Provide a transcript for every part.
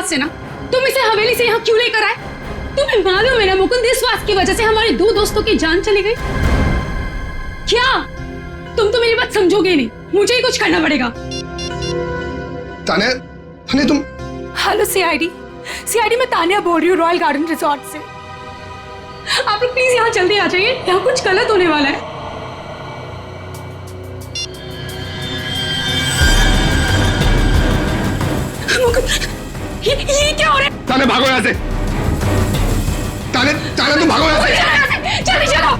से ना, तुम इसे हवेली से यहाँ क्यों लेकर आए? तुम्हें मालूम है ना मुकुंद, इस बात की वजह से हमारे 2 दोस्तों की जान चली गई। क्या तुम तो मेरी बात समझोगे नहीं, मुझे ही कुछ करना पड़ेगा। तान्या, तान्या तुम। हेलो सीआईडी मैं तान्या बोल रही हूँ, रॉयल गार्डन रिजॉर्ट से। आप लोग प्लीज यहाँ जल्दी आ जाइए, यहाँ कुछ गलत होने वाला है। ये क्या हो रहा है? तान्या भागो यहाँ से। तान्या तुम भागो यहाँ से। जल्दी चलो।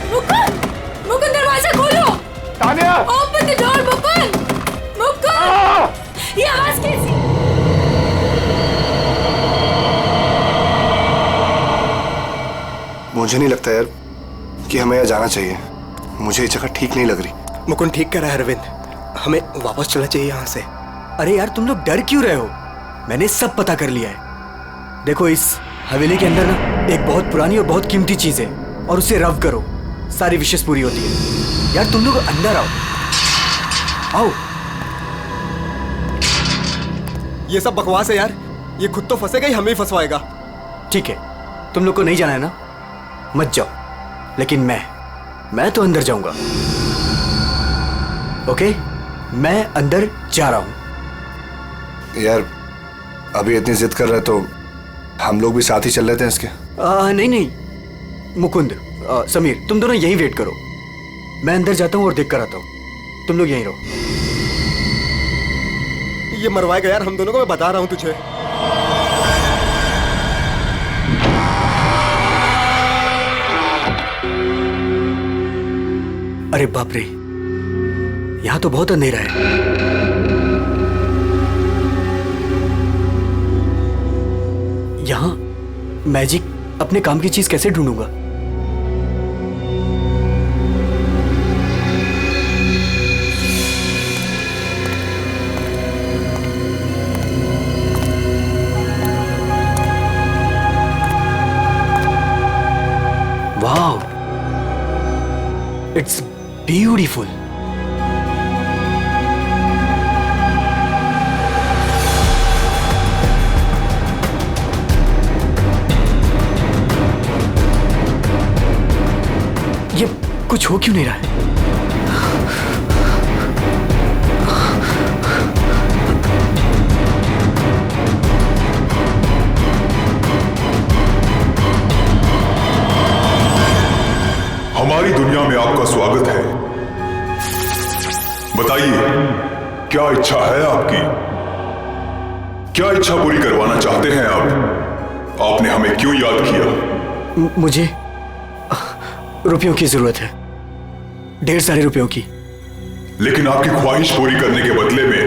मुकुंद दरवाजा खोलो। Tanya open the door Mukund. ये आवाज कैसी? मुझे नहीं लगता यार कि हमें यहाँ जाना चाहिए। मुझे ये जगह ठीक नहीं लग रही। मुकुंद ठीक कह रहा है अरविंद, हमें वापस चलना चाहिए यहाँ से। अरे यार तुम लोग डर क्यों रहे हो? मैंने सब पता कर लिया है। देखो इस हवेली के अंदर ना एक बहुत पुरानी और बहुत कीमती चीज है, और उसे रब करो, सारी विशेष पूरी होती है। यार तुम लोग अंदर आओ, आओ। ये सब बकवास है यार, ये खुद तो फंसेगा ही हमें ही फंसवाएगा। ठीक है, तुम लोग को नहीं जाना है ना, मत जाओ, लेकिन मैं तो अंदर जाऊंगा। ओके, मैं अंदर जा रहा हूं। यार अभी इतनी जिद कर रहे तो हम लोग भी साथ ही चल लेते हैं इसके। नहीं मुकुंद, समीर, तुम दोनों यहीं वेट करो, मैं अंदर जाता हूं और देख कर आता हूं। तुम लोग यहीं रहो। ये मरवाएगा यार हम दोनों को, मैं बता रहा हूं तुझे। अरे बाप रे, यहां तो बहुत अंधेरा है। यहां मैजिक अपने काम की चीज कैसे ढूंढूंगा? Wow, it's beautiful. ये कुछ हो क्यों नहीं रहा है? हमारी दुनिया में आपका स्वागत है। बताइए, क्या इच्छा है आपकी? क्या इच्छा पूरी करवाना चाहते हैं आप? आपने हमें क्यों याद किया? मुझे रुपयों की जरूरत है, ढेर सारे रुपयों की। लेकिन आपकी ख्वाहिश पूरी करने के बदले में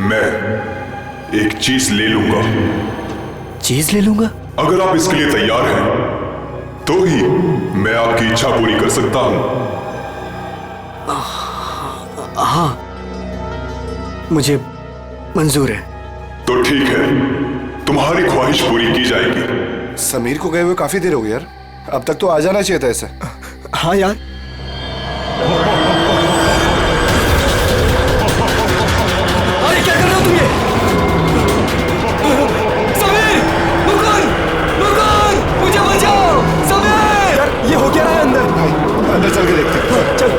मैं एक चीज ले लूंगा। चीज ले लूंगा? अगर आप इसके लिए तैयार हैं तो ही मैं आपकी इच्छा पूरी कर सकता हूं। हाँ, मुझे मंजूर है। तो ठीक है, तुम्हारी ख्वाहिश पूरी की जाएगी। समीर को गए हुए काफी देर हो गई यार, अब तक तो आ जाना चाहिए था ऐसे। हाँ यार, अरे क्या कर रहे हो तुम ये? समीर! मुकुंद! मुकुंद! मुझे बचाओ! समीर! यार ये हो क्या रहा है अंदर? भाई अंदर चल के देखते हैं। चल।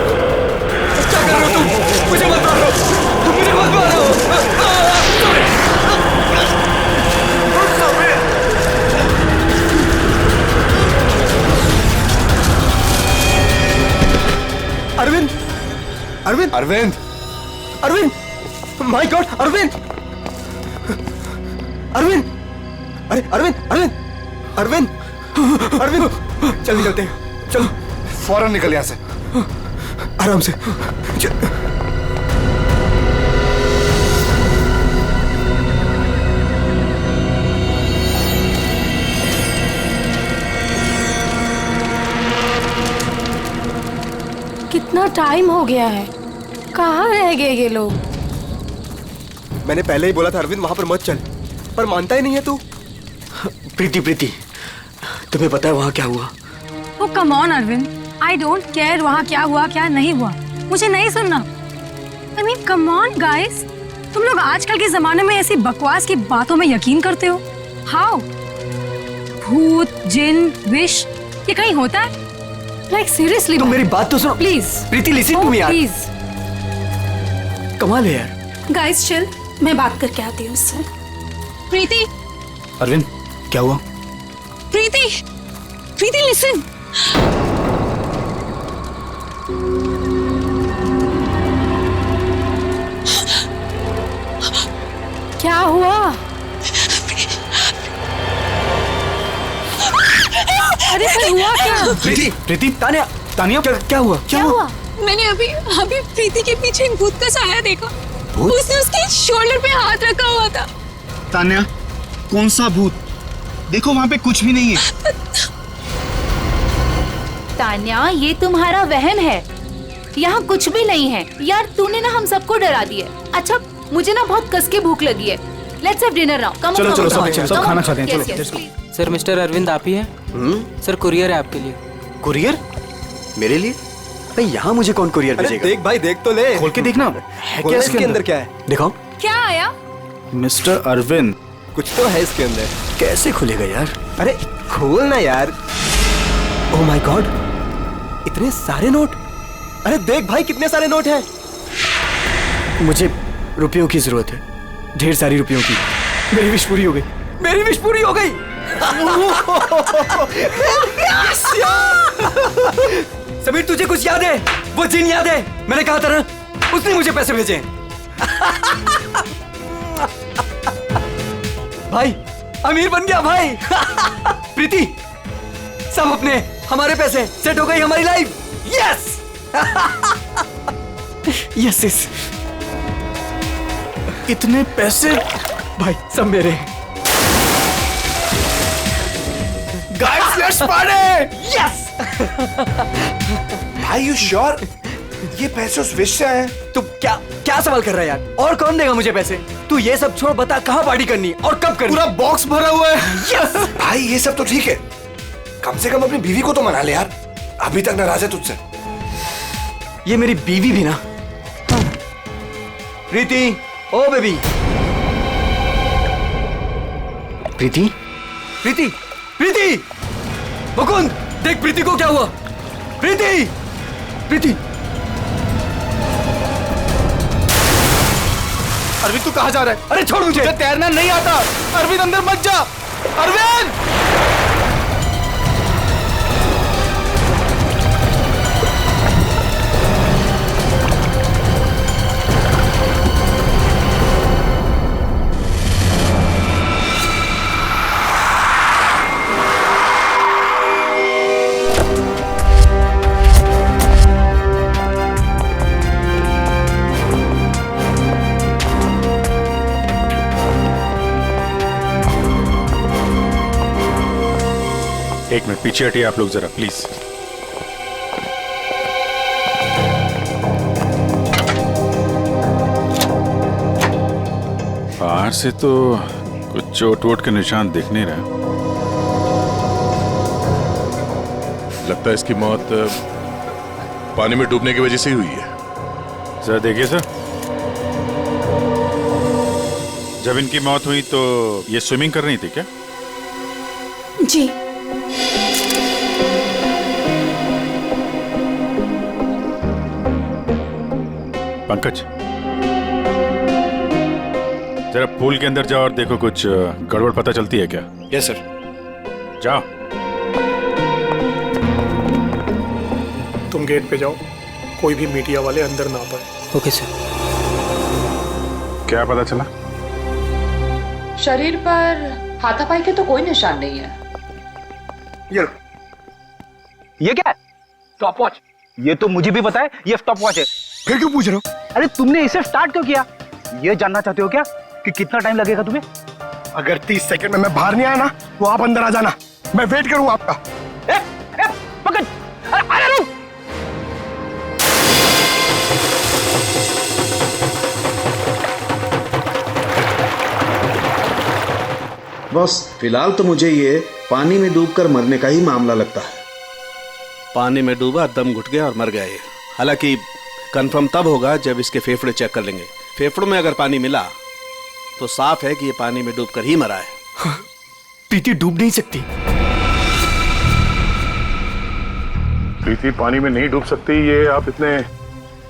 क्या कर रहे हो तुम? मुझे मत मारो! मुझे मत मारो! अरविंद! अरविंद! अरविंद! अरविंद! My God, Arvind! अरविंद! अरे अरविंद! अरविंद! अरविंद! अरविंद! चल निकलते हैं, चलो। फौरन निकल यहाँ से। आराम से। कितना टाइम हो गया है, कहाँ रह गए ये लोग? मैंने पहले ही बोला था अरविंद वहां पर मत चल, पर मानता ही नहीं है तू। प्रीति, तुम्हें पता है वहां क्या हुआ? Oh come on Arvind, I don't care वहाँ क्या हुआ क्या नहीं हुआ। मुझे नहीं सुनना। I mean, come on guys, तुम लोग आजकल के जमाने में ऐसी बकवास की बातों में यकीन करते हो? How? भूत, जिन, विश, ये कहीं होता है? Like seriously? तुम मेरी बात तो सुनो please. Preeti, listen to me यार। प्लीज। कमाल है यार। गाइस चिल, मैं बात करके आती हूँ उससे। प्रीति, अरविंद क्या हुआ? प्रीति, प्रीति लिसन। क्या हुआ? अरे पर हुआ क्या? प्रीति, प्रीति, तानिया, तानिया क्या हुआ? क्या हुआ? मैंने अभी अभी प्रीति के पीछे एक भूत का साया देखा। उसने उसके शोल्डर पे हाथ रखा हुआ था। तान्या, कौन सा भूत? देखो वहाँ पे कुछ भी नहीं है। तान्या, ये तुम्हारा वहम है। यहाँ कुछ भी नहीं है। यार तूने ना हम सबको डरा दिया। अच्छा, मुझे ना बहुत कस के भूख लगी है। Let's have dinner now. Come चलो चलो सब खाना खाते हैं। चलो। सर मिस्टर अरविंद आप ही हैं? सर कुरियर है आपके लिए। कुरियर? मेरे लिए? भाई यहाँ मुझे कौन कुरियर अरे भेजेगा? देख भाई, देख तो ले। खोल के देखना है क्या इसके अंदर क्या है? दिखाओ। क्या आया? मिस्टर अरविंद, कुछ तो है इसके अंदर। कैसे खुलेगा यार? अरे खोल ना यार। ओह माय गॉड, इतने सारे नोट। अरे देख भाई, कितने सारे नोट हैं। मुझे रुपयों की जरूरत है, ढेर सारी रुपयों की। मेरी विश पूरी हो गई। मेरी विश पूरी हो गई। समीर, तुझे कुछ याद है? वो जिन याद है? मैंने कहा था ना, उसने मुझे पैसे भेजे। भाई अमीर बन गया भाई। प्रीति, सब अपने, हमारे पैसे, सेट हो गई हमारी लाइफ। Yes yes yes. इतने पैसे? भाई सब मेरे। Guys let's party! यस। भाई यू श्योर ये पैसे उस विश से आए? तू क्या क्या सवाल कर रहा है यार? और कौन देगा मुझे पैसे? तू ये सब छोड़, बता कहाँ पार्टी करनी है और कब करनी? पूरा बॉक्स भरा हुआ है। यस। भाई ये सब तो ठीक है, कम से कम अपनी बीवी को तो मना ले यार, अभी तक नाराज है तुझसे। ये मेरी बीवी भी ना। प्रीति, ओ बेबी। प्रीति, प्रीति, प्रीति, मुकुंद, देख प्रीति को क्या हुआ। प्रीति, प्रीति। अरविंद तू कहाँ जा रहा है? अरे छोड़ मुझे। तुझे तैरना नहीं आता। अरविंद अंदर मत जा। अरविंद! एक मिनट पीछे हटिए आप लोग जरा प्लीज। बाहर से तो कुछ चोट वोट के निशान दिख नहीं रहा। लगता है इसकी मौत पानी में डूबने की वजह से ही हुई है। सर देखिए सर, जब इनकी मौत हुई तो ये स्विमिंग कर रही थी क्या? जी। पंकज, जरा पूल के अंदर जाओ और देखो कुछ गड़बड़ पता चलती है क्या? Yes sir. जाओ। तुम गेट पे जाओ, कोई भी मीडिया वाले अंदर ना पाए। Okay sir. क्या पता चला? शरीर पर हाथापाई के तो कोई निशान नहीं है। ये क्या है? Stop watch. ये तो मुझे भी पता है, ये स्टॉप वॉच है। फिर क्यों पूछ रहे हो? अरे तुमने इसे स्टार्ट क्यों किया? ये जानना चाहते हो क्या कि कितना टाइम लगेगा तुम्हें? अगर 30 सेकंड में मैं बाहर नहीं आया ना, तो आप अंदर आ जाना, मैं वेट करूंगा आपका। पकड़! अरे रुक! बस फिलहाल तो मुझे ये पानी में डूबकर मरने का ही मामला लगता है। पानी में डूबा, दम घुट गया और मर गया ये। हालांकि कंफर्म तब होगा जब इसके फेफड़े चेक कर लेंगे। फेफड़ों में अगर पानी मिला तो साफ है कि ये पानी में डूबकर ही मरा है। प्रीति डूब नहीं सकती। प्रीति पानी में नहीं डूब सकती, ये आप इतने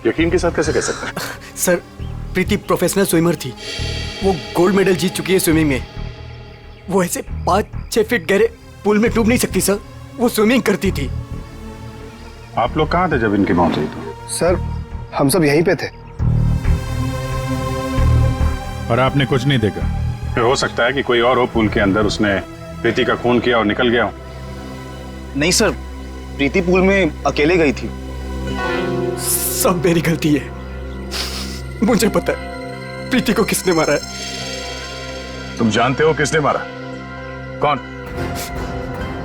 यकीन के साथ कैसे कह सकते हैं? सर, प्रीति प्रोफेशनल स्विमर थी। वो गोल्ड मेडल जीत चुकी है स्विमिंग में। वो ऐसे 5-6 फीट गहरे पूल में डूब नहीं सकती सर। वो स्विमिंग करती थी। आप लोग कहाँ थे जब इनकी मौत हुई? तो सर, हम सब यहीं पे थे। और आपने कुछ नहीं देखा? फिर हो सकता है कि कोई और हो पूल के अंदर, उसने प्रीति का खून किया और निकल गया हो। नहीं सर, प्रीति पूल में अकेले गई थी। सब मेरी गलती है। मुझे पता है प्रीति को किसने मारा है। तुम जानते हो किसने मारा? कौन?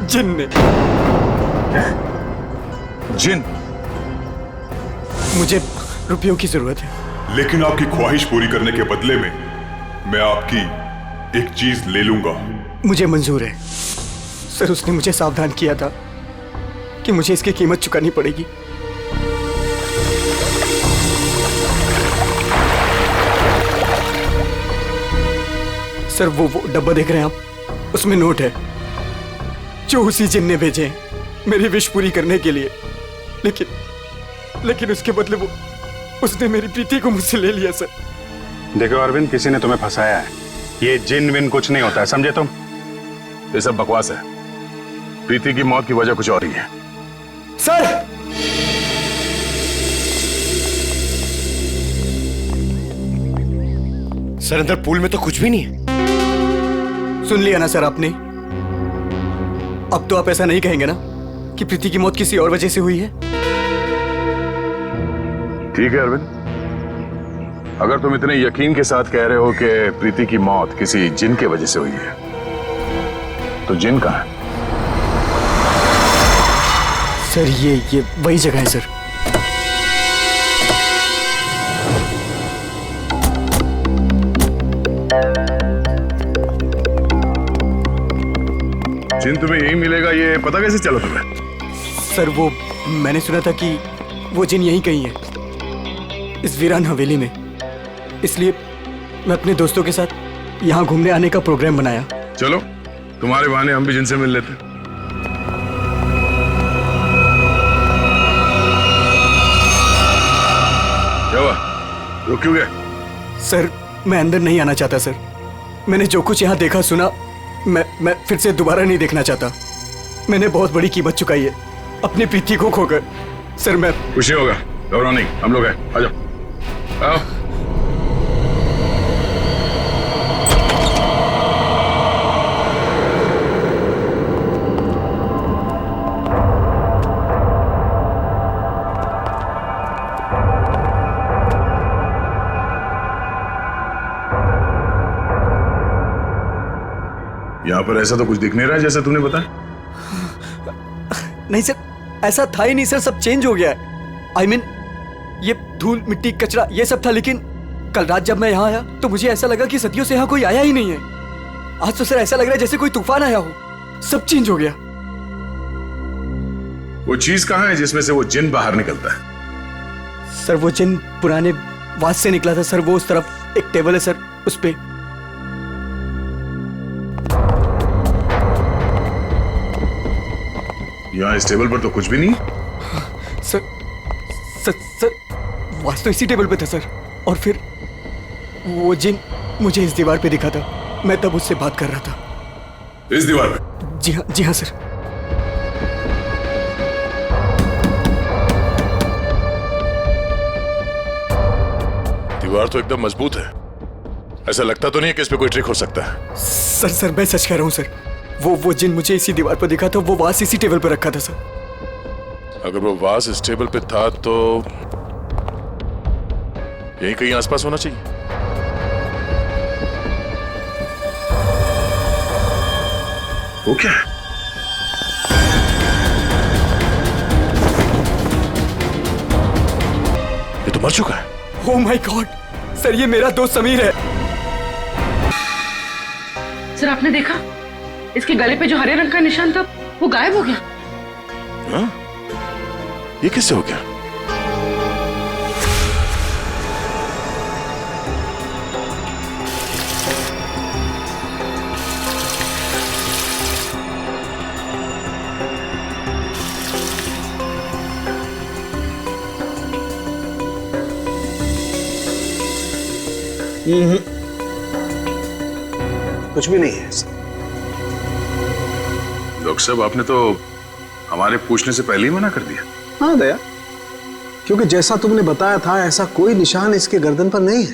जिन ने। जिन? मुझे रुपयों की जरूरत है। लेकिन आपकी ख्वाहिश पूरी करने के बदले में मैं आपकी एक चीज ले लूंगा। मुझे मंजूर है सर। उसने मुझे सावधान किया था कि मुझे इसकी कीमत चुकानी पड़ेगी। सर, वो डब्बा देख रहे हैं आप, उसमें नोट है जो उसी जिन ने भेजे हैं मेरी विश पूरी करने के लिए। लेकिन उसके बदले उसने मेरी प्रीति को मुझसे ले लिया सर। देखो अरविंद, किसी ने तुम्हें फंसाया है। ये जिन विन कुछ नहीं होता है, समझे तुम? ये सब बकवास है। प्रीति की मौत की वजह कुछ और ही है। सर, सर, अंदर पूल में तो कुछ भी नहीं है। सुन लिया ना सर आपने? अब तो आप ऐसा नहीं कहेंगे ना कि प्रीति की मौत किसी और वजह से हुई है? ठीक है अरविंद, अगर तुम इतने यकीन के साथ कह रहे हो कि प्रीति की मौत किसी जिन के वजह से हुई है, तो जिन कहाँ है? सर, ये वही जगह है सर। जिन तुम्हें यही मिलेगा, ये पता कैसे चला तुम्हें? सर, वो मैंने सुना था कि वो जिन यहीं कहीं है, इस वीरान हवेली में। इसलिए मैं अपने दोस्तों के साथ यहाँ घूमने आने का प्रोग्राम बनाया। चलो, तुम्हारे बहाने हम भी जिनसे मिल लेते। क्या हुआ? रुक क्यों गए? सर, मैं अंदर नहीं आना चाहता सर। मैंने जो कुछ यहाँ देखा सुना, मैं फिर से दोबारा नहीं देखना चाहता। मैंने बहुत बड़ी कीमत चुकाई है अपनी प्रीति को खोकर। सर, मैं खुशी होगा, घबराओ नहीं, हम लोग हैं। आ जाओ, आओ। यहाँ पर ऐसा तो कुछ दिख नहीं रहा है जैसा तूने बताया। नहीं सर, ऐसा था ही नहीं सर। सब चेंज हो गया है। I mean, ये धूल मिट्टी कचरा ये सब था, लेकिन कल रात जब मैं यहाँ आया तो मुझे ऐसा लगा कि सदियों से यहाँ कोई आया ही नहीं है। आज तो सर ऐसा लग रहा है जैसे कोई तूफान आया हो। सब चेंज हो गया। वो चीज कहाँ है जिसमें से वो जिन बाहर निकलता है? सर, वो जिन पुराने वास से निकला था सर। वो उस तरफ एक टेबल है सर, उस पे। यहाँ इस टेबल पर तो कुछ भी नहीं। सर, वास तो इसी टेबल पे था सर। और फिर वो जिन मुझे इस दीवार पे दिखा था। मैं तब उससे बात कर रहा था। इस दीवार पे? जी हाँ सर। दीवार तो एकदम मजबूत है। ऐसा लगता तो नहीं है कि इस पे कोई ट्रिक हो सकता है। सर, मैं सच कह रहा हूँ सर। वो जिन मुझे इसी दीवार पर दिखा था। वो वास इसी टेबल पर रखा था सर। अगर वो वास इस टेबल पे था तो यहीं कहीं आसपास होना चाहिए। वो क्या है? ये तो मर चुका है। ओह माय गॉड सर, ये मेरा दोस्त समीर है। सर, आपने देखा इसके गले पे जो हरे रंग का निशान था वो गायब हो गया। हाँ? ये किससे हो गया? कुछ भी नहीं है ऐसा। डॉक्टर साहब, आपने तो हमारे पूछने से पहले ही मना कर दिया। हाँ दया, क्योंकि जैसा तुमने बताया था ऐसा कोई निशान इसके गर्दन पर नहीं है।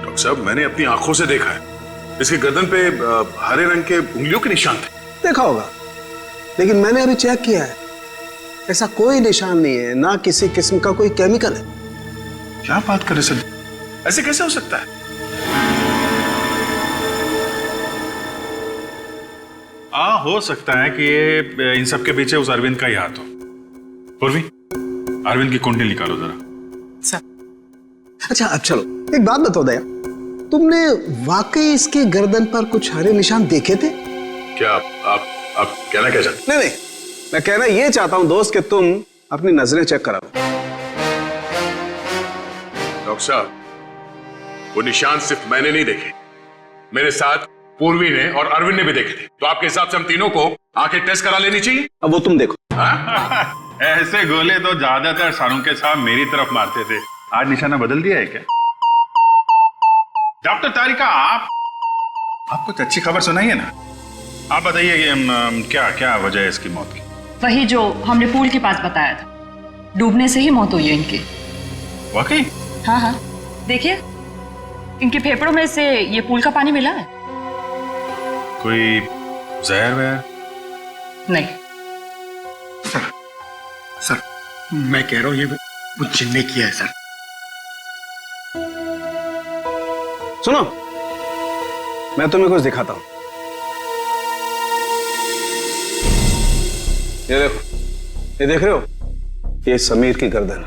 डॉक्टर साहब, मैंने अपनी आंखों से देखा है, इसके गर्दन पे हरे रंग के उंगलियों के निशान थे। देखा होगा, लेकिन मैंने अभी चेक किया है, ऐसा कोई निशान नहीं है, ना किसी किस्म का कोई केमिकल है। क्या बात कर रहे सर, ऐसे कैसे हो सकता है? हो सकता है कि ये इन सब के पीछे उस अरविंद का ही हाथ हो। पूर्वी, अरविंद की कुंडली निकालो जरा। अच्छा अब चलो, एक बात बताओ दया, तुमने वाकई इसके गर्दन पर कुछ हरे निशान देखे थे? क्या आप कहना क्या चाहते? नहीं, मैं कहना ये चाहता हूं दोस्त कि तुम अपनी नजरें चेक करा लो। डॉक्टर साहब, वो निशान सिर्फ मैंने नहीं देखे, मेरे साथ पूर्वी ने और अरविंद ने भी देखे थे। तो आपके हिसाब से हम तीनों को आंखें टेस्ट करा लेनी चाहिए। अब वो तुम देखो। ऐसे गोले तो ज्यादातर सारों के साथ मेरी तरफ मारते थे, आज निशाना बदल दिया है क्या? डॉक्टर तारिका, आप कुछ अच्छी खबर सुनाइए ना। आप बताइए कि क्या वजह है इसकी मौत की? वही जो हमने पूल के पास बताया था, डूबने से ही मौत हुई है इनकी। वाकई? हाँ, देखिए इनके फेफड़ों में से ये पूल का पानी मिला है। कोई जहर वहर? नहीं सर, मैं कह रहा हूं ये वो जिन ने किया है सर। सुनो, मैं तुम्हें कुछ दिखाता हूं। ये देखो, ये देख रहे हो, ये समीर की गर्दन।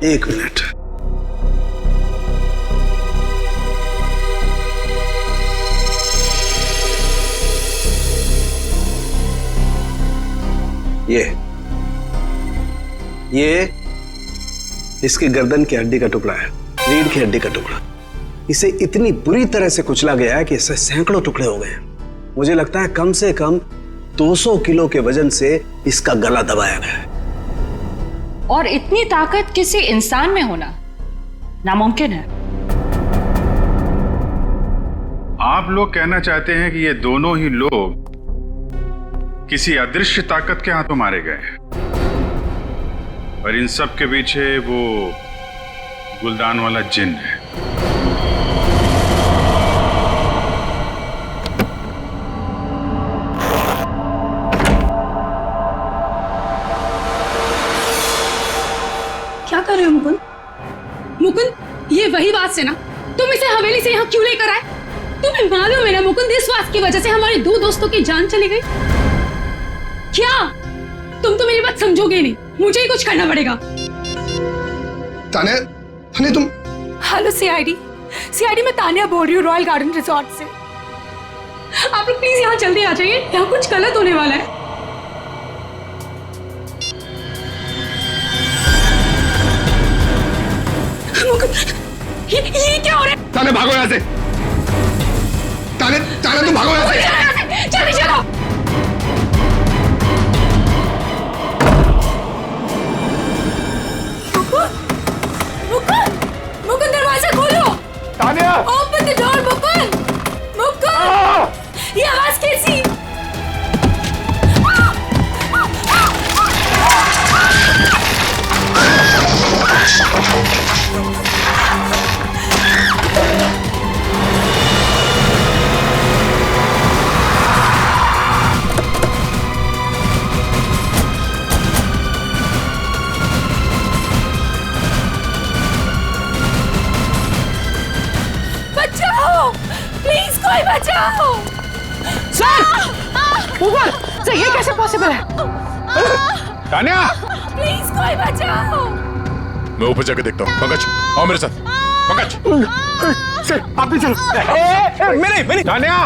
एक मिनट, ये इसकी गर्दन की हड्डी का टुकड़ा है, रीढ़ की हड्डी का टुकड़ा। इसे इतनी बुरी तरह से कुचला गया है कि इससे सैकड़ों टुकड़े हो गए। मुझे लगता है कम से कम 200 किलो के वजन से इसका गला दबाया गया है। और इतनी ताकत किसी इंसान में होना नामुमकिन है। आप लोग कहना चाहते हैं कि ये दोनों ही लोग किसी अदृश्य ताकत के हाथों मारे गए हैं, और इन सब के पीछे वो गुलदान वाला जिन है। क्या कर रहे हो मुकुंद? मुकुंद, ये वही बात से ना तुम इसे हवेली से यहाँ क्यों लेकर आए? तुम्हें मालूम है ना मुकुंद, इस बात की वजह से हमारे 2 दोस्तों की जान चली गई। क्या तुम तो मेरी बात समझोगे नहीं, मुझे ही कुछ करना पड़ेगा। तान्या, तुम। हेलो सीआईडी, मैं तान्या बोल रही हूँ, रॉयल गार्डन रिसोर्ट से। आप लोग प्लीज यहाँ जल्दी आ जाइए, यहाँ कुछ गलत होने वाला है। ये क्या हो रहा है? तान्या भागो यहाँ से। तान्या तुम भागो यहाँ से। जल्दी चलो। मुकुंद, दरवाजा खोलो। Tanya, open the door. Mukund, ये आवाज कैसी? प्लीज कोई बचाओ। सर, ये कैसे पॉसिबल है? तान्या, प्लीज कोई बचाओ। मैं ऊपर जाकर देखता हूँ। पंकज, आओ मेरे साथ। पंकज, सर आप भी चलो। मेरी तान्या,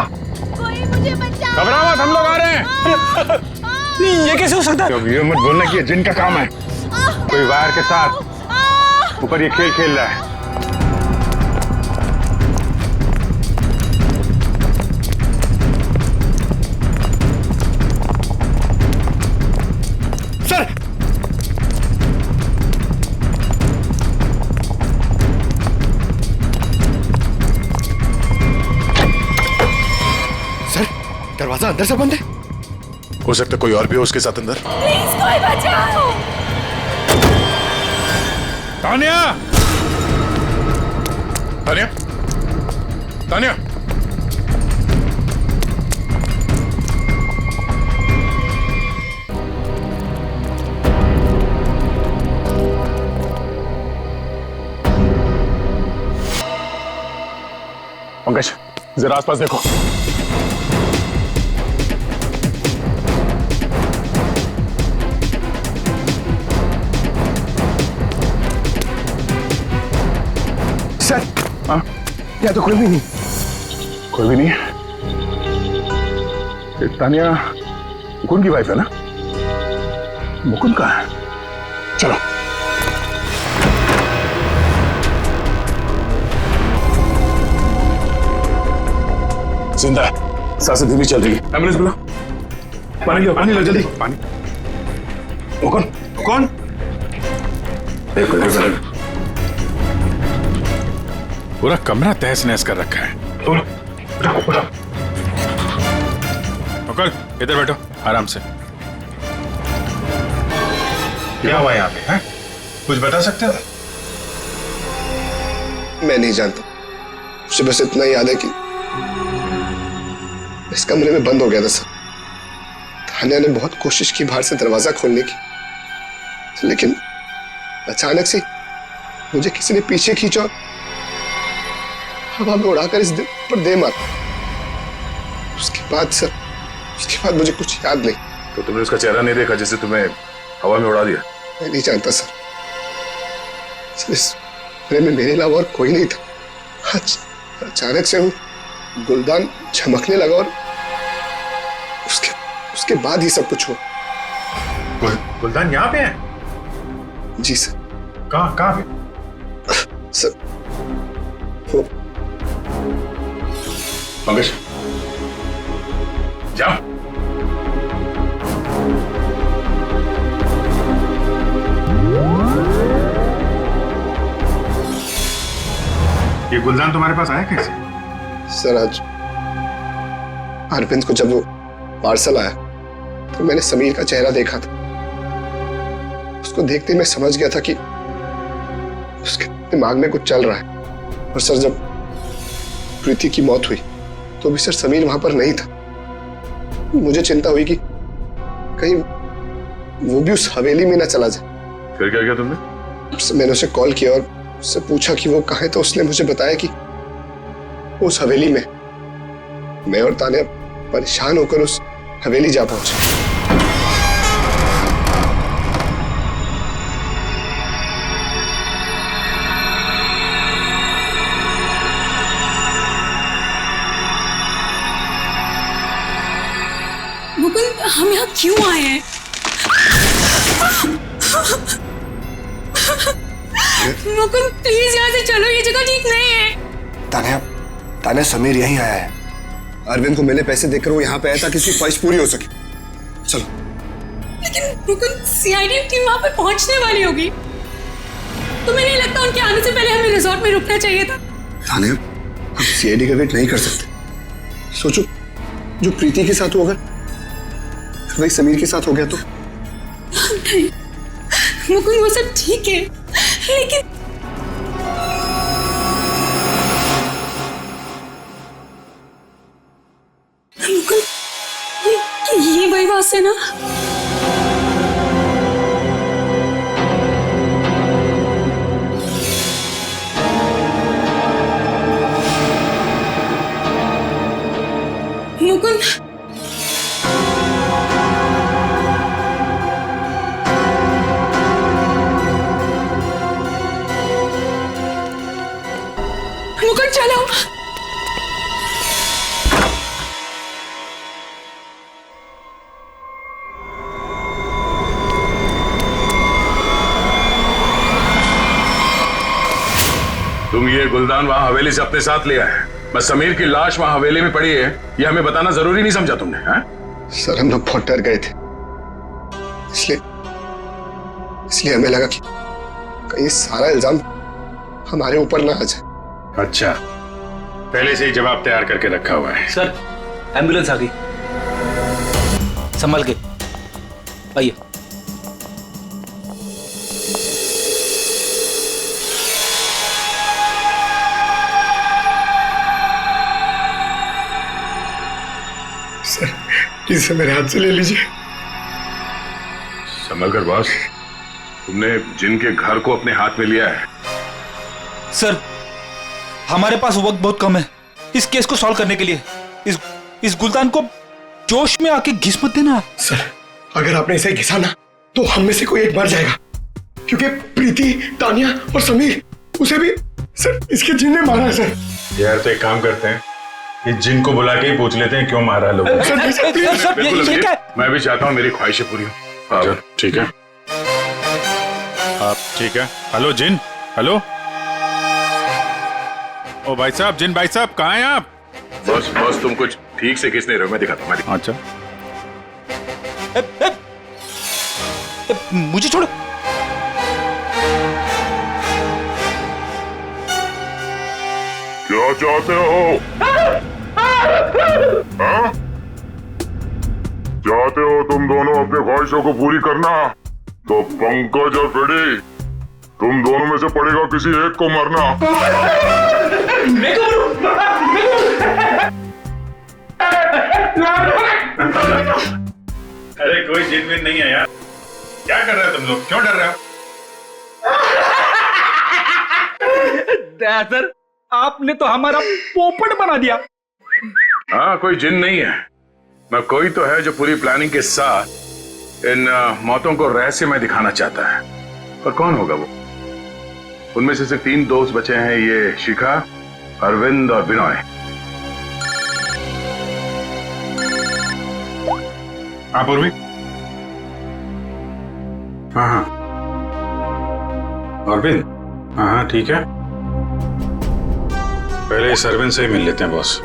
कोई मुझे बचाओ। घबराओ मत, हम लोग आ रहे हैं। ये कैसे हो सकता है? अब ये मत बोलना कि ये जिन का काम है। कोई वायर के साथ ऊपर ये खेल रहा है। दरवाजा अंदर से बंद है। हो सकता कोई और भी हो उसके साथ अंदर। प्लीज कोई बचाओ। तानिया, तानिया, तानिया, पंकज जरा आसपास देखो। सर, हाँ, या तो कोई भी नहीं। कोई भी नहीं है। ये तानिया मुकुंद की वाइफ है ना? मुकुंद कहाँ है? चलो। जिंदा है, सांसें धीमी चल रही है। एम्बुलेंस बुला। पानी लो, पानी लो जल्दी। पानी। मुकुंद, मुकुंद। देखो देखो। पूरा कमरा तहस नहस कर रखा है। मुकुल, इधर बैठो आराम से। क्या हुआ यहाँ पे? हैं? कुछ बता सकते हो? मैं नहीं जानता, मुझे बस इतना याद है कि इस कमरे में बंद हो गया था सर। तानिया ने बहुत कोशिश की बाहर से दरवाजा खोलने की, लेकिन अचानक से मुझे किसी ने पीछे खींचा और हवा में उड़ाकर इस दिल पर दे मारा। उसके बाद सर, उसके बाद मुझे कुछ याद नहीं। तो तुमने उसका चेहरा नहीं देखा जिसे तुम्हें हवा में उड़ा दिया? मैं नहीं जानता सर, इस कमरे में मेरे अलावा और कोई नहीं था। अचानक से वो गुलदान चमकने लगा और उसके बाद ही सब कुछ हुआ। गुलदान यहाँ पे है? जी सर। कहाँ पे? सर वो पंकज जाओ। ये गुलदान तुम्हारे पास आया कैसे? सर आज अरविंद को जब वो पार्सल आया तो मैंने समीर का चेहरा देखा था। उसको देखते मैं समझ गया था कि उसके दिमाग में कुछ चल रहा है। और सर जब प्रीति की मौत हुई तो भी सर समीर वहां पर नहीं था। मुझे चिंता हुई कि कहीं वो भी उस हवेली में ना चला जाए। फिर क्या किया तुमने? मैंने उसे कॉल किया और उससे पूछा कि वो कहाँ है, तो उसने मुझे बताया कि उस हवेली में। मैं और तानिया परेशान होकर उस हवेली जा पहुंचे। मुकुंद, हम यहाँ क्यों आए हैं? मुकुंद प्लीज यहाँ से चलो, ये जगह ठीक नहीं है। तानिया समीर यहीं आया है। अरविंद को मैंने पैसे देकर वो यहाँ पे आया ताकि उसकी ख्वाहिश पूरी हो सके। चलो। लेकिन मुकुंद सीआईडी टीम वहां पे पहुंचने वाली होगी। तुम्हें नहीं लगता उनके आने से पहले हमें रिजॉर्ट में रुकना चाहिए था? तानिया, हम सीआईडी का वेट नहीं कर सकते। सोचो जो प्रीति के साथ हो, अगर वही समीर के साथ हो गया तो? नहीं मुकुंद, वो सब ठीक है, लेकिन मुकुंद, ये वही बात है ना? मुकुंद, मुकुंद चलो। तुम ये गुलदान वहां हवेली से अपने साथ लिया है, बस समीर की लाश वहां हवेली में पड़ी है, ये हमें बताना जरूरी नहीं समझा तुमने? हैं? सर हम लोग बहुत डर गए थे, इसलिए हमें लगा कि कहीं सारा इल्जाम हमारे ऊपर ना आ जाए। अच्छा, पहले से ही जवाब तैयार करके रखा हुआ है। सर एम्बुलेंस आ गई। संभल के आइए। सर प्लीज मेरे हाथ से ले लीजिए। संभल कर बॉस, तुमने जिनके घर को अपने हाथ में लिया है। सर हमारे पास वक्त बहुत कम है इस केस को सॉल्व करने के लिए। इस गुलदान को जोश में आके घिस मत देना। सर अगर आपने इसे घिसा ना तो हम में से कोई एक मर जाएगा, क्योंकि प्रीति, तानिया और समीर, उसे भी सर इसके जिन ने मारा है। सर यार तो एक काम करते हैं, इस जिन को बुला के ही पूछ लेते हैं क्यों मारा है लोगों को। मैं भी चाहता हूँ मेरी ख्वाहिशें पूरी हो। ठीक है आप ठीक है। हेलो जिन, हेलो। ओ भाई साहब, जिन भाई साहब कहाँ हैं आप? बस बस तुम कुछ ठीक से किस नहीं रहे हो, मैं दिखाता हूँ। अच्छा मुझे छोड़ो। क्या चाहते हो? हाँ? चाहते हो तुम दोनों अपने ख्वाहिशों को पूरी करना? तो पंकज और फ्रेडी, तुम दोनों में से पड़ेगा किसी एक को मरना। अरे कोई जिन विन नहीं है यार, क्या कर रहे हो तुम लोग, क्यों डर रहे हो? सर आपने तो हमारा पोपट बना दिया। हाँ कोई जिन नहीं है, मैं कोई तो है जो पूरी प्लानिंग के साथ इन मौतों को रहस्यमय दिखाना चाहता है। पर कौन होगा वो? उनमें से सिर्फ 3 दोस्त बचे हैं, ये शिखा, अरविंद और विनय। हाँ पूर्वी। हाँ हाँ अरविंद, हाँ हाँ ठीक है। पहले इस अरविंद से ही मिल लेते हैं बॉस।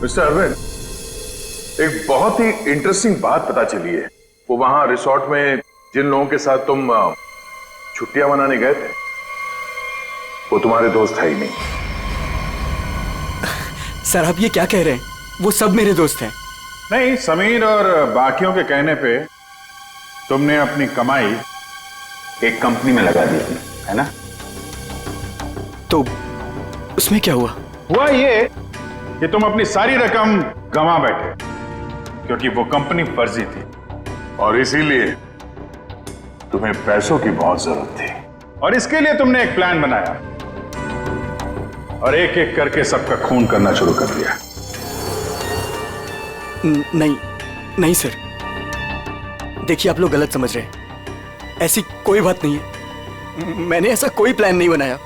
मिस्टर अरविंद, एक बहुत ही इंटरेस्टिंग बात पता चली है। वो वहां रिसोर्ट में जिन लोगों के साथ तुम छुट्टियां मनाने गए थे, वो तुम्हारे दोस्त है ही नहीं। सर आप ये क्या कह रहे हैं? वो सब मेरे दोस्त हैं। नहीं, समीर और बाकियों के कहने पे तुमने अपनी कमाई एक कंपनी में लगा दी थी, है ना? तो उसमें क्या हुआ? हुआ ये कि तुम अपनी सारी रकम गंवा बैठे, क्योंकि वो कंपनी फर्जी थी और इसीलिए तुम्हें पैसों की बहुत जरूरत थी। और इसके लिए तुमने एक प्लान बनाया और एक एक करके सबका खून करना शुरू कर दिया। नहीं नहीं सर, देखिए आप लोग गलत समझ रहे हैं। ऐसी कोई बात नहीं है, मैंने ऐसा कोई प्लान नहीं बनाया।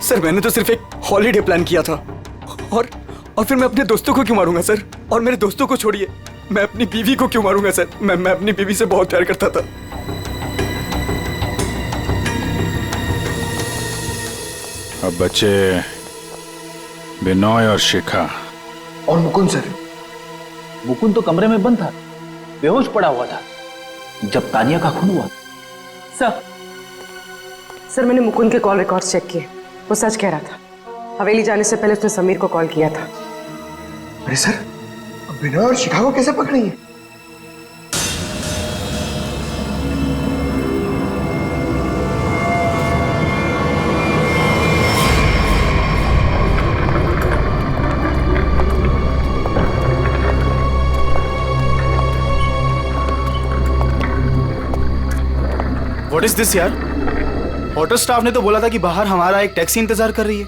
सर मैंने तो सिर्फ एक हॉलीडे प्लान किया था। और फिर मैं अपने दोस्तों को क्यों मारूंगा सर? और मेरे दोस्तों को छोड़िए, मैं अपनी बीवी को क्यों मारूंगा सर? मैं अपनी बीवी से बहुत प्यार करता था। अब बच्चे विनय और शिखा और मुकुंद सर। मुकुंद तो कमरे में बंद था, बेहोश पड़ा हुआ था जब तानिया का खून हुआ। सर मैंने मुकुंद के कॉल रिकॉर्ड्स चेक किए, वो सच कह रहा था। हवेली जाने से पहले उसने समीर को कॉल किया था। अरे सर, विनय और शिखा को कैसे पकड़ेंगे? व्हाट इज दिस यार? होटल स्टाफ ने तो बोला था कि बाहर हमारा एक टैक्सी इंतजार कर रही है।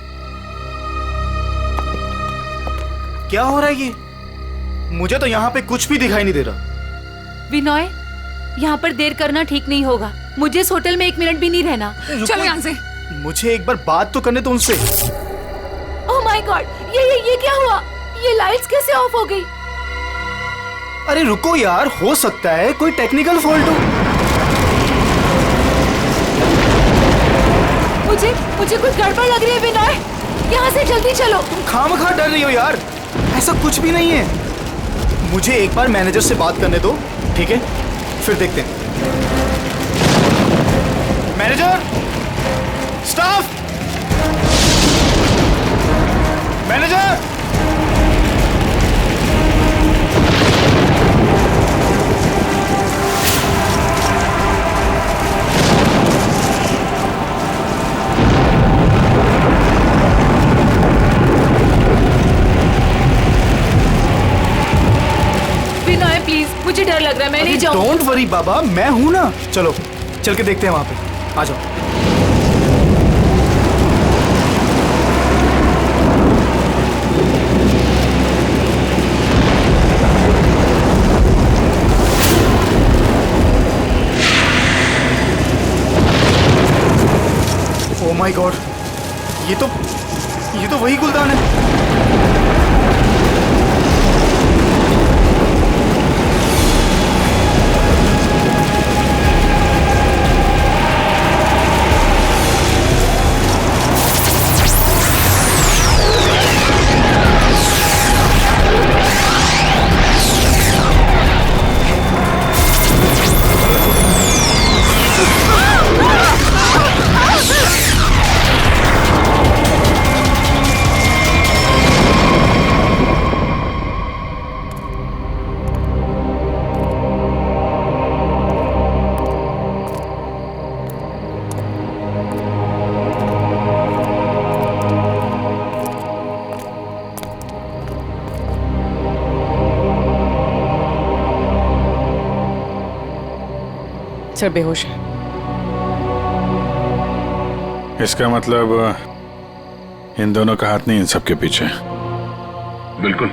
क्या हो रहा है ये? मुझे तो यहाँ पे कुछ भी दिखाई नहीं दे रहा। विनय, यहाँ पर देर करना ठीक नहीं होगा। मुझे इस होटल में 1 मिनट भी नहीं रहना। चलो यहाँ से। मुझे एक बार बात तो करने दो उनसे। ओह माय गॉड, ये क्या हुआ? ये लाइट्स कैसे ऑफ हो गई? अरे रुको यार, हो सकता है कोई टेक्निकल फॉल्ट हो। मुझे कुछ गड़बड़ लग रही है विनय, यहाँ से जल्दी चलो। तुम खामखा डर रही हो यार, ऐसा कुछ भी नहीं है। मुझे एक बार मैनेजर से बात करने दो, ठीक है? फिर देखते हैं। Manager, staff, manager. जाओ। डोंट वरी बाबा, मैं हूं ना। चलो चल के देखते हैं वहां पे, आ जाओ। ओ माय गॉड, ये तो वही गुलदान है। सर बेहोश है। इसका मतलब इन दोनों का हाथ नहीं इन सबके पीछे। बिल्कुल,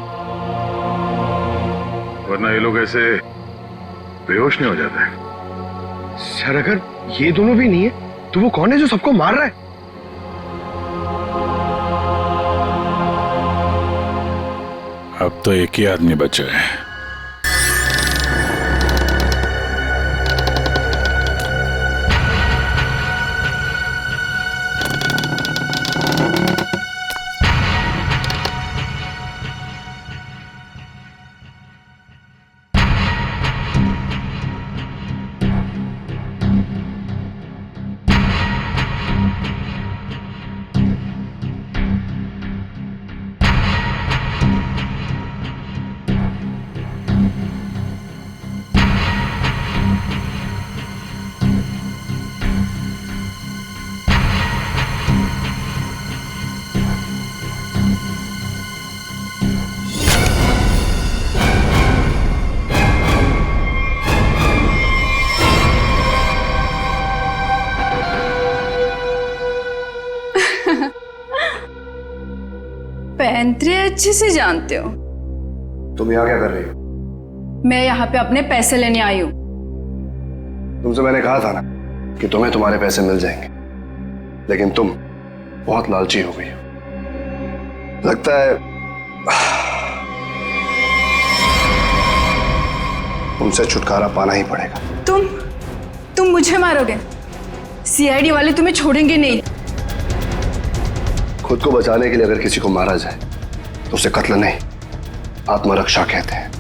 वरना ये लोग ऐसे बेहोश नहीं हो जाते। सर अगर ये दोनों भी नहीं है तो वो कौन है जो सबको मार रहा है? अब तो एक ही आदमी बचा है। पैंतरे अच्छे से जानते हो। तुम यहाँ क्या कर रही हो? मैं यहाँ पे अपने पैसे लेने आई हूँ। तुमसे मैंने कहा था ना कि तुम्हें तुम्हारे पैसे मिल जाएंगे, लेकिन तुम बहुत लालची हो गई हो। लगता है तुमसे छुटकारा पाना ही पड़ेगा। तुम मुझे मारोगे? सीआईडी वाले तुम्हें छोड़ेंगे नहीं। खुद को बचाने के लिए अगर किसी को मारा जाए तो उसे कत्ल नहीं, आत्मरक्षा कहते हैं।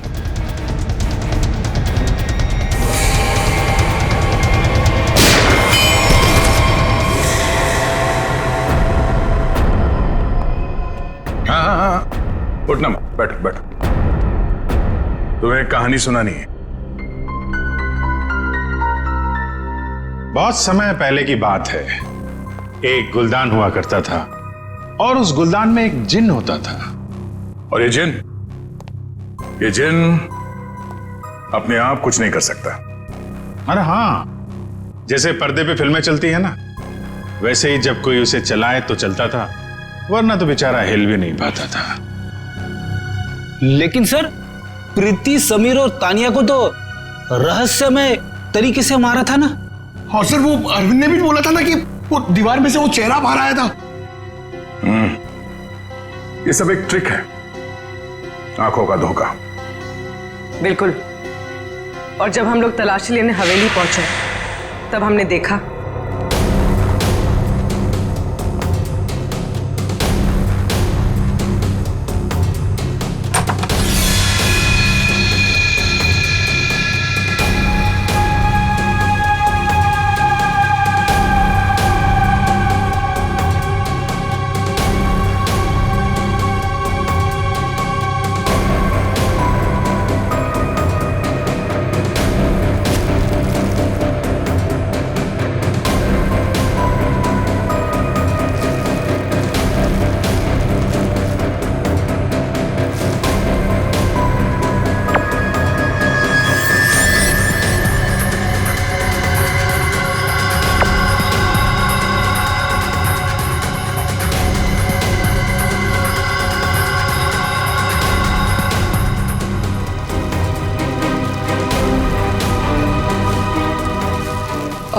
हाँ, उठना मत, बैठो बैठो। तुम्हें एक कहानी सुनानी है। बहुत समय पहले की बात है। एक गुलदान हुआ करता था और उस गुलदान में एक जिन होता था। और ये जिन अपने आप कुछ नहीं कर सकता। अरे हाँ, जैसे पर्दे पे फिल्में चलती है ना, वैसे ही जब कोई उसे चलाए तो चलता था, वरना तो बेचारा हिल भी नहीं पाता था। लेकिन सर, प्रीति, समीर और तानिया को तो रहस्यमय तरीके से मारा था ना। और सर वो अरविंद ने भी बोला था ना कि वो दीवार में से वो चेहरा बाहर आया था। ये सब एक ट्रिक है, आंखों का धोखा। बिल्कुल। और जब हम लोग तलाशी लेने हवेली पहुंचे तब हमने देखा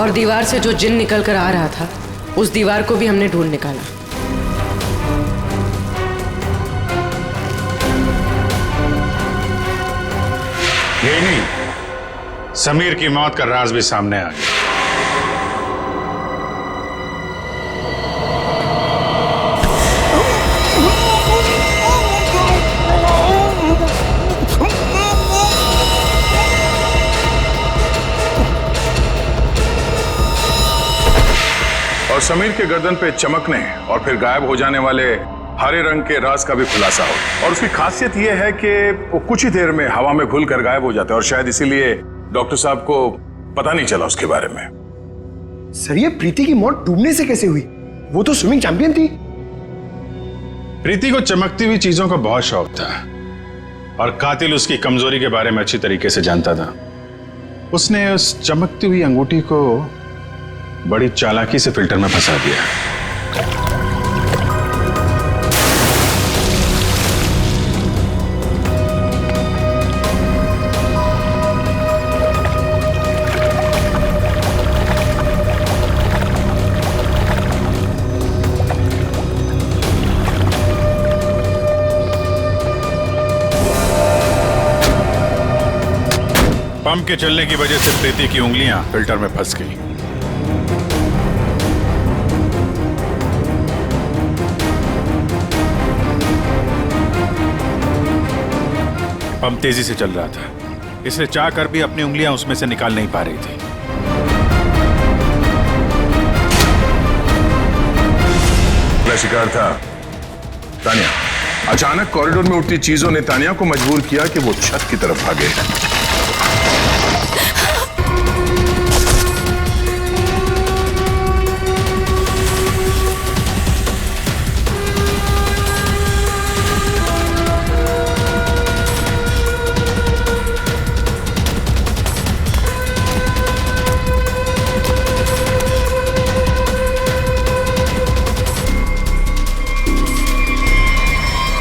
और दीवार से जो जिन निकल कर आ रहा था उस दीवार को भी हमने ढूंढ निकाला। यही नहीं, समीर की मौत का राज भी सामने आ गया। और समीर के गर्दन पे चमकने और फिर गायब हो जाने वाले हरे रंग के राज का भी खुलासा हो। और उसकी खासियत यह है कि वो कुछ ही देर में हवा में घुल कर गायब हो जाता है और शायद इसीलिए डॉक्टर साहब को पता नहीं चला उसके बारे में। सर ये प्रीति की मौत डूबने से कैसे हुई? वो तो स्विमिंग चैंपियन थी। प्रीति को चमकती हुई चीजों का बहुत शौक था और कातिल उसकी कमजोरी के बारे में अच्छी तरीके से जानता था। उसने उस चमकती हुई अंगूठी को बड़ी चालाकी से फिल्टर में फंसा दिया। पंप के चलने की वजह से प्रीति की उंगलियां फिल्टर में फंस गई। पंप तेजी से चल रहा था, इसलिए चाहकर भी अपनी उंगलियां उसमें से निकाल नहीं पा रही थी। शिकार था तानिया। अचानक कॉरिडोर में उठती चीजों ने तानिया को मजबूर किया कि वो छत की तरफ भागे।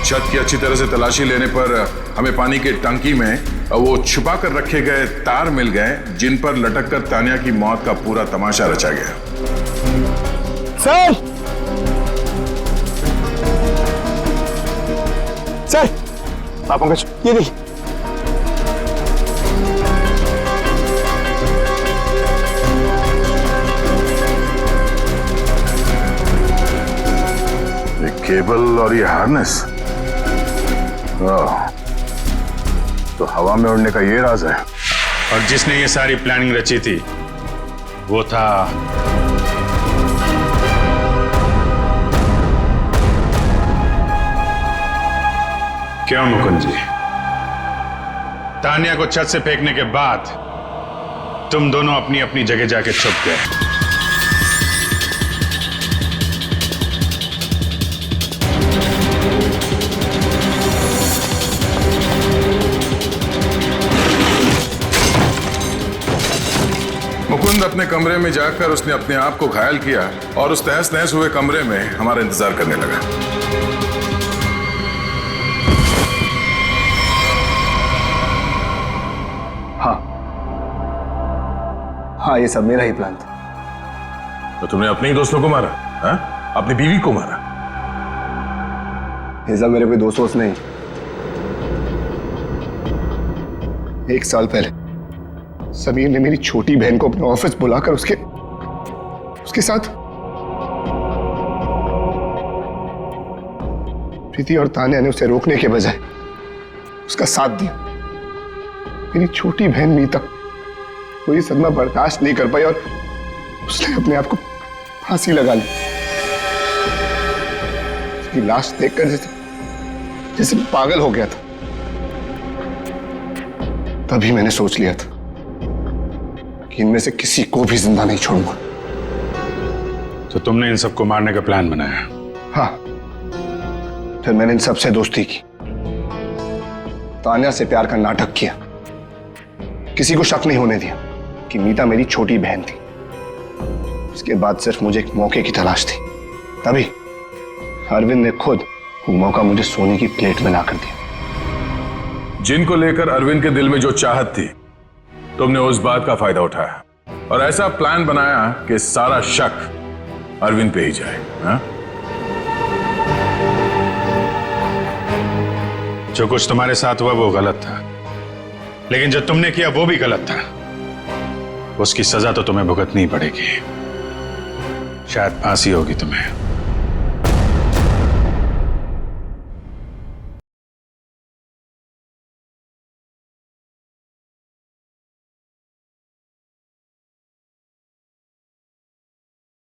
छत की अच्छी तरह से तलाशी लेने पर हमें पानी के टंकी में वो छुपा कर रखे गए तार मिल गए जिन पर लटक कर तानिया की मौत का पूरा तमाशा रचा गया। सर सर आप पंकज ये देखिए। ये केबल और ये हार्नेस, तो हवा में उड़ने का ये राज है। और जिसने ये सारी प्लानिंग रची थी वो था क्यों मुकुंद जी? तानिया को छत से फेंकने के बाद तुम दोनों अपनी अपनी जगह जाके छुप गए। मुकुंद अपने कमरे में जाकर उसने अपने आप को घायल किया और उस तहस नहस हुए कमरे में हमारा इंतजार करने लगा। हाँ ये सब मेरा ही प्लान था। तो तुमने अपने ही दोस्तों को मारा? हा? अपनी बीवी को मारा? ये सब मेरे कोई दोस्त नहीं। 1 साल पहले समीर ने मेरी छोटी बहन को अपने ऑफिस बुलाकर उसके साथ प्रीति और तानिया ने उसे रोकने के बजाय उसका साथ दिया। मेरी छोटी बहन मीता वो ये सदमा बर्दाश्त नहीं कर पाई और उसने अपने आप को फांसी लगा ली। उसकी लाश देखकर जैसे पागल हो गया था। तभी मैंने सोच लिया था कि इनमें से किसी को भी जिंदा नहीं छोड़ूंगा। तो तुमने इन सबको मारने का प्लान बनाया? हाँ, फिर मैंने इन सबसे दोस्ती की, तानिया से प्यार का नाटक किया, किसी को शक नहीं होने दिया कि मीता मेरी छोटी बहन थी। इसके बाद सिर्फ मुझे एक मौके की तलाश थी, तभी अरविंद ने खुद वो मौका मुझे सोने की प्लेट में ला कर दिया। जिनको लेकर अरविंद के दिल में जो चाहत थी तुमने उस बात का फायदा उठाया और ऐसा प्लान बनाया कि सारा शक अरविंद पे ही जाए। हाँ? जो कुछ तुम्हारे साथ हुआ वो गलत था, लेकिन जो तुमने किया वो भी गलत था। उसकी सजा तो तुम्हें भुगतनी पड़ेगी, शायद फांसी होगी तुम्हें।